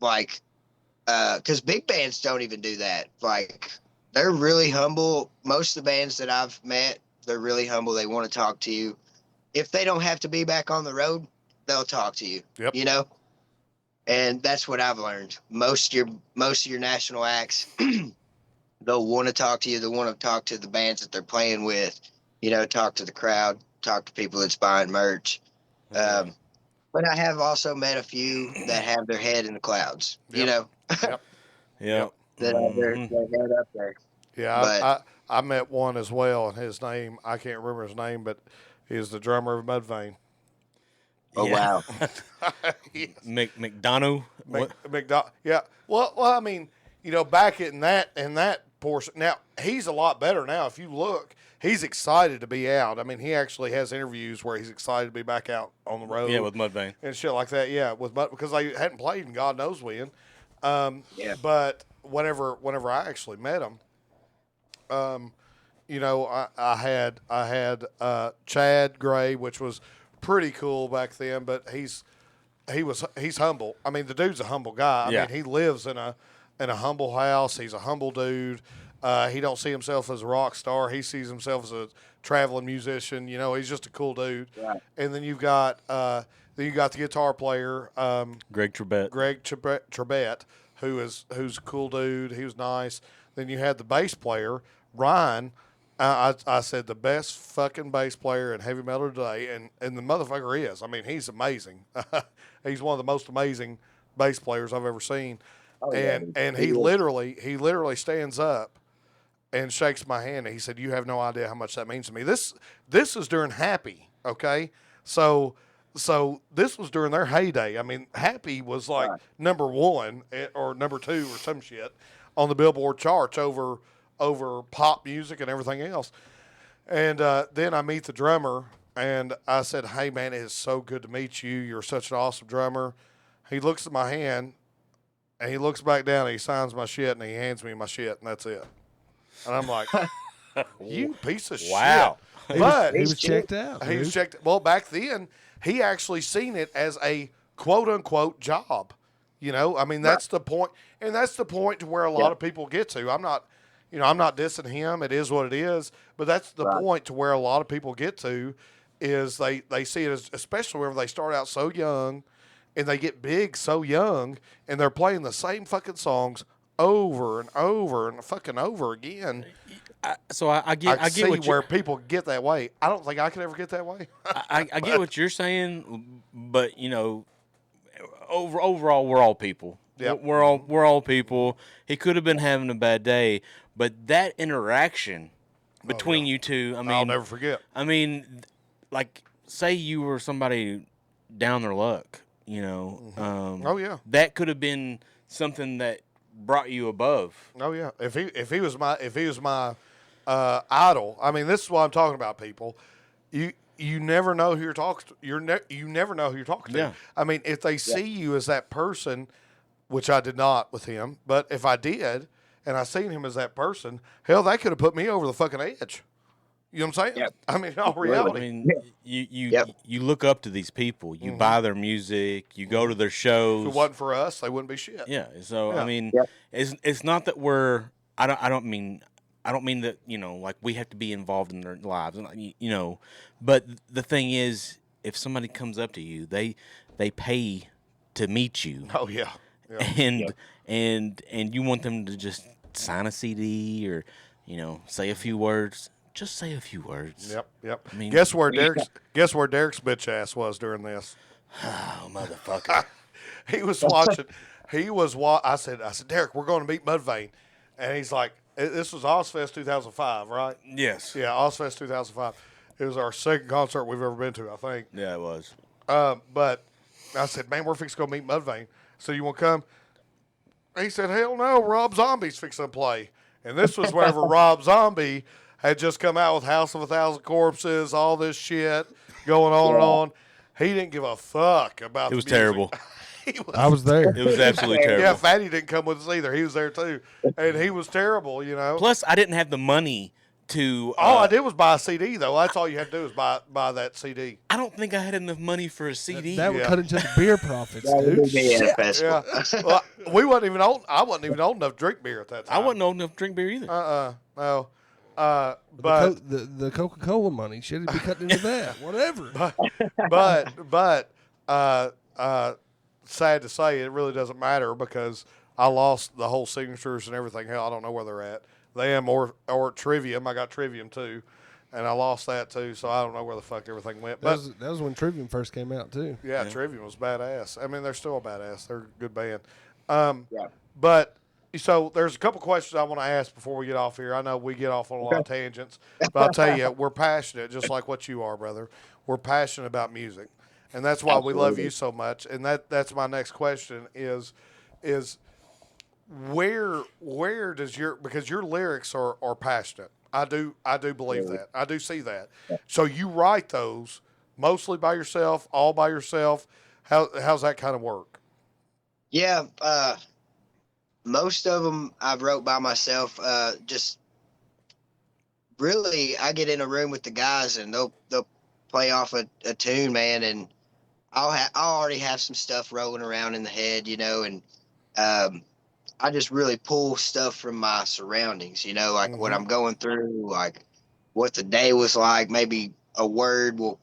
like, because big bands don't even do that. Like, they're really humble. Most of the bands that I've met, they're really humble. They want to talk to you. If they don't have to be back on the road, they'll talk to you. Yep. You know, and that's what I've learned. Most of your national acts, they'll want to talk to you. They want to talk to the bands that they're playing with. You know, talk to the crowd, talk to people that's buying merch. But I have also met a few that have their head in the clouds. Yep. You know, Yep. that have their head up there. Yeah, But- I met one as well, and his name, I can't remember his name, but he's the drummer of Mudvayne. Oh wow. McDonough. McDonald. Yeah. Well, I mean, you know, back in that portion. Now he's a lot better now. If you look, he's excited to be out. I mean, he actually has interviews where he's excited to be back out on the road. Yeah, with Mudvayne and shit like that. Yeah, because they hadn't played in God knows when. Yeah. But whenever I actually met him, you know, I had Chad Gray, which was pretty cool back then, but he's humble. I mean, the dude's a humble guy. I mean, he lives in a humble house. He's a humble dude. He don't see himself as a rock star. He sees himself as a traveling musician. You know, he's just a cool dude. Right. And then you got the guitar player, Greg Trebet. Trebet, who's a cool dude. He was nice. Then you had the bass player, Ryan. I said the best fucking bass player in heavy metal today, and the motherfucker is. I mean, he's amazing. He's one of the most amazing bass players I've ever seen. Oh, yeah. And he literally stands up and shakes my hand. And he said, "You have no idea how much that means to me." This is during Happy, okay? So this was during their heyday. I mean, Happy was like Right. number 1 or number 2 or some shit on the Billboard charts over pop music and everything else. And then I meet the drummer, and I said, "Hey, man, it is so good to meet you. You're such an awesome drummer." He looks at my hand, and he looks back down, and he signs my shit, and he hands me my shit, and that's it. And I'm like, "You piece of Wow. shit." But He was checked out. he was dude. checked. Well, back then, he actually seen it as a quote unquote job. You know, I mean, that's the point, and that's the point to where a lot of people get to. I'm not dissing him. It is what it is. But that's the point to where a lot of people get to, is they see it as, especially whenever they start out so young, and they get big so young, and they're playing the same fucking songs over and over and fucking over again. I get see what where people get that way. I don't think I could ever get that way. I get what you're saying, but you know, overall, we're all people. Yep. We're all people. He could have been having a bad day, but that interaction between you two, I mean, I'll never forget. I mean, like, say you were somebody down their luck, you know. Oh yeah. That could have been something that brought you above. Oh yeah. If he was my idol, I mean, this is what I'm talking about, people. You never know who you're talking to. You never know who you're talking to. Yeah. I mean, if they see you as that person, which I did not with him, but if I did and I seen him as that person, hell, that could have put me over the fucking edge. You know what I'm saying? Yep. I mean, in all I reality. mean, you look up to these people. You buy their music. You go to their If shows. it wasn't for us, they wouldn't be shit. Yeah. So Yeah. I mean, Yep. it's not that we're. I don't mean that, you know, like we have to be involved in their lives, and you know. But the thing is, if somebody comes up to you, they pay to meet you, Oh yeah. Yeah. and you want them to just sign a CD or, you know, say a few words. Just say a few words. Yep. I mean, Guess where Derek's bitch ass was during this? oh, motherfucker. He was watching. I said, Derek, we're going to meet Mudvayne, and he's like, this was Ozfest 2005, right? Yes. Yeah, Ozfest 2005. It was our second concert we've ever been to, I think. Yeah, it was. But I said, man, we're fixing to go meet Mudvayne. So you want to come? He said, hell no, Rob Zombie's fixing to play. And this was whenever Rob Zombie had just come out with House of a Thousand Corpses, all this shit going on and on. He didn't give a fuck about It was the music. terrible. I was there. It was absolutely terrible. Yeah, Fatty didn't come with us either. He was there too. And he was terrible, you know. Plus, I didn't have the money to. All I did was buy a CD, though. That's all you had to do was buy that CD. I don't think I had enough money for a CD. That would Yeah. cut into the beer profits, That would dude. be a Shit. festival. Yeah. Well, we wasn't even old. I wasn't even old enough to drink beer at that time. I wasn't old enough to drink beer either. No. But The Coca-Cola money should be cut into that. Whatever. but sad to say, it really doesn't matter because I lost the whole signatures and everything. Hell, I don't know where they're at. Them or Trivium. I got Trivium too, and I lost that too. So I don't know where the fuck everything went. But That was when Trivium first came out too. yeah, Trivium was badass. I mean, they're still a badass. They're a good band. Yeah. But so there's a couple questions I want to ask before we get off here. I know we get off on a lot of tangents, but I'll tell you, we're passionate, just like what you are, brother. We're passionate about music, and that's why we love you so much. And that's my next question is where does because your lyrics are passionate. I do believe that. I do see that. So you write those mostly by yourself, all by yourself. How's that kind of work? Yeah, most of them I've wrote by myself. Just really, I get in a room with the guys and they'll play off a tune, man, and I'll already have some stuff rolling around in the head, you know, and I just really pull stuff from my surroundings, you know, like what Mm-hmm. I'm going through, like what the day was like. Maybe a word will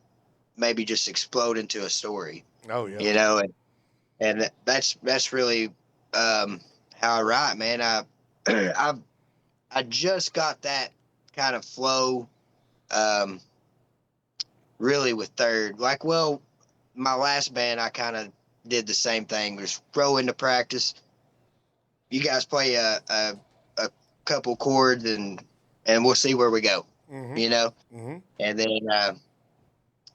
maybe just explode into a story, Oh yeah. you know, and that's really how I write, man. I just got that kind of flow, um, really with Third. Like, well, my last band, I kind of did the same thing. Just throw into practice. You guys play a couple chords and we'll see where we go, Mm-hmm. you know. Mm-hmm. And then,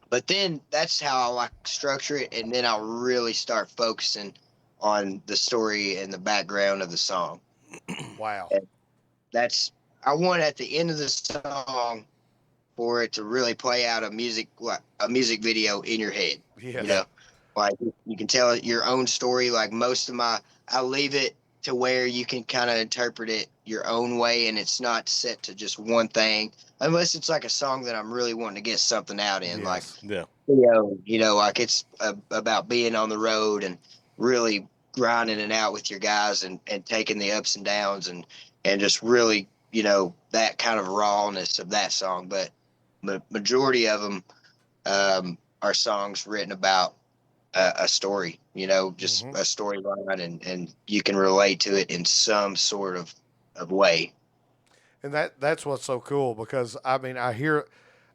but then that's how I like structure it, and then I'll really start focusing on the story and the background of the song. Wow. And that's I want at the end of the song for it to really play out a music video in your head. You Yes. Yeah. know, like you can tell your own story. Like most of I leave it to where you can kind of interpret it your own way, and it's not set to just one thing, unless it's like a song that I'm really wanting to get something out in, like Yes. Yeah. like it's about being on the road and really grinding it out with your guys and taking the ups and downs and just really that kind of rawness of that song. But majority of them are songs written about a story, just Mm-hmm. a storyline, and you can relate to it in some sort of way. And that's what's so cool because I mean I hear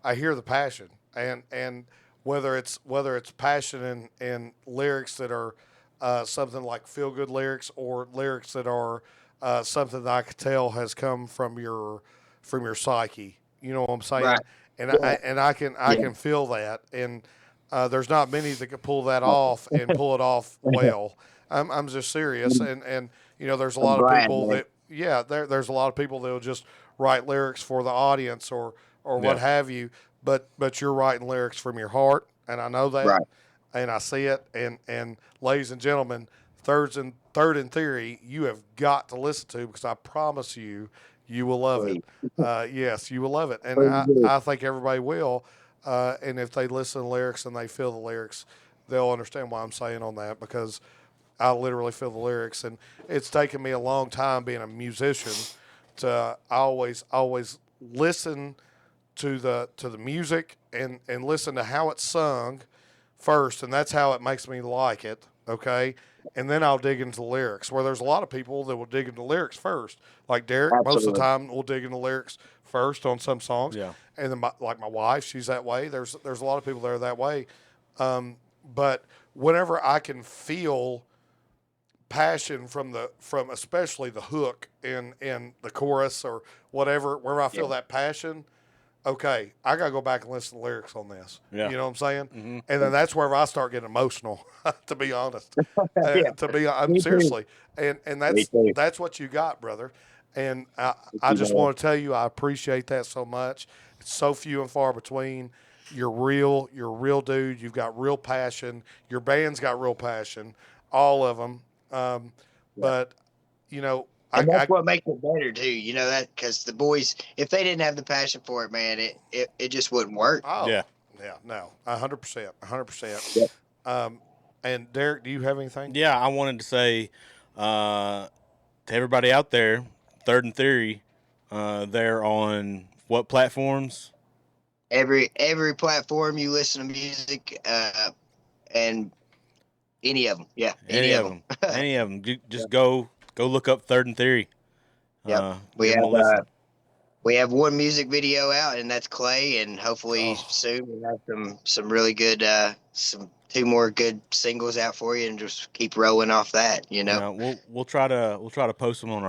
the passion and whether it's passion in lyrics that are something like feel good lyrics or lyrics that are something that I could tell has come from your psyche. You know what I'm Right. saying? And Yeah. I Yeah. can feel that and there's not many that can pull that off and pull it off well. I'm just serious and there's a I'm lot of glad, people man. that there's a lot of people that will just write lyrics for the audience or what Yeah. have you, but you're writing lyrics from your heart, and I know that, Right. and I see it, and ladies and gentlemen, third in theory, you have got to listen to because I promise you, you will love it. Please. Yes, you will love it, and Please do. I think everybody will, and if they listen to the lyrics and they feel the lyrics, they'll understand why I'm saying on that because I literally feel the lyrics, and it's taken me a long time being a musician to always listen to the music and listen to how it's sung first, and that's how it makes me like it. Okay, and then I'll dig into the lyrics. Where there's a lot of people that will dig into lyrics first, like Derek. Most of the Absolutely. time, will dig into lyrics first on some songs, Yeah. and then like my wife, she's that way. There's a lot of people that are that way, but whenever I can feel passion from especially the hook in the chorus or whatever, where I Yeah. feel that passion, okay, I gotta go back and listen to the lyrics on this. Yeah. You know what I'm saying? Mm-hmm. And then that's where I start getting emotional, to be honest. Yeah. I'm Me too. seriously, and Me too. that's what you got, brother. And I You just know, want to tell you, I appreciate that so much. It's so few and far between. You're real. You're a real dude. You've got real passion. Your band's got real passion. All of them. Um, yeah. but you know, And that's what makes it better too. You know that because the boys, if they didn't have the passion for it, man, it just wouldn't work. oh Yeah. yeah, no, 100%, 100%. Yeah. Um, and Derek, do you have anything? Yeah. I wanted to say to everybody out there, Third and Theory, they're on what platforms? Every platform you listen to music, and any of them, yeah, any Any of of them. them. Any of them. Just go look up Third and Theory. Yep. We Give them a have listen. we have one music video out, and that's Clay. And hopefully Oh, soon we'll have some really good some two more good singles out for you, and just keep rolling off that. You know. Yeah, we'll try to post them on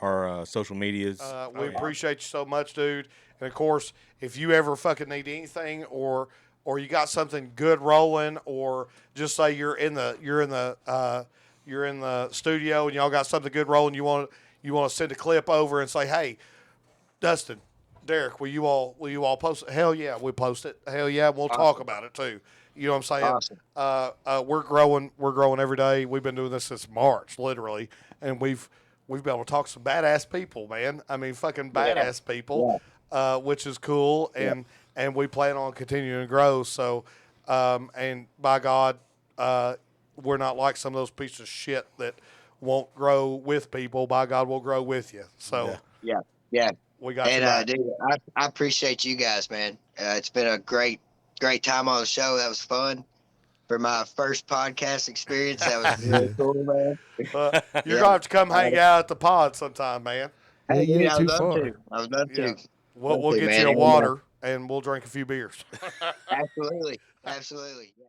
our social medias. we Oh yeah. appreciate you so much, dude. And of course, if you ever fucking need anything, or you got something good rolling, or just say you're in the studio and y'all got something good rolling, you want to send a clip over and say, hey, Dustin, Derek, will you all post it? Hell yeah, we'll post it. Hell yeah, we'll talk Awesome. about it too. You know what I'm saying? Awesome. We're growing every day. We've been doing this since March, literally, and we've been able to talk to some badass people, man. I mean, fucking Yeah. badass people, Yeah. which is cool, Yeah. and we plan on continuing to grow. So, and by God, we're not like some of those pieces of shit that won't grow with people, by God will grow with you. So Yeah. we got you And back. dude, I appreciate you guys, man. It's been a great time on the show. That was fun. For my first podcast experience, that was really cool, man. You're Yeah. gonna have to come hang out at the pod sometime, man. Yeah, Hey, you dude, ain't I would too love far. to. I would love Yeah. to. We'll Love to, get man. you a And, water and we'll drink a few beers. absolutely. Absolutely. Yeah.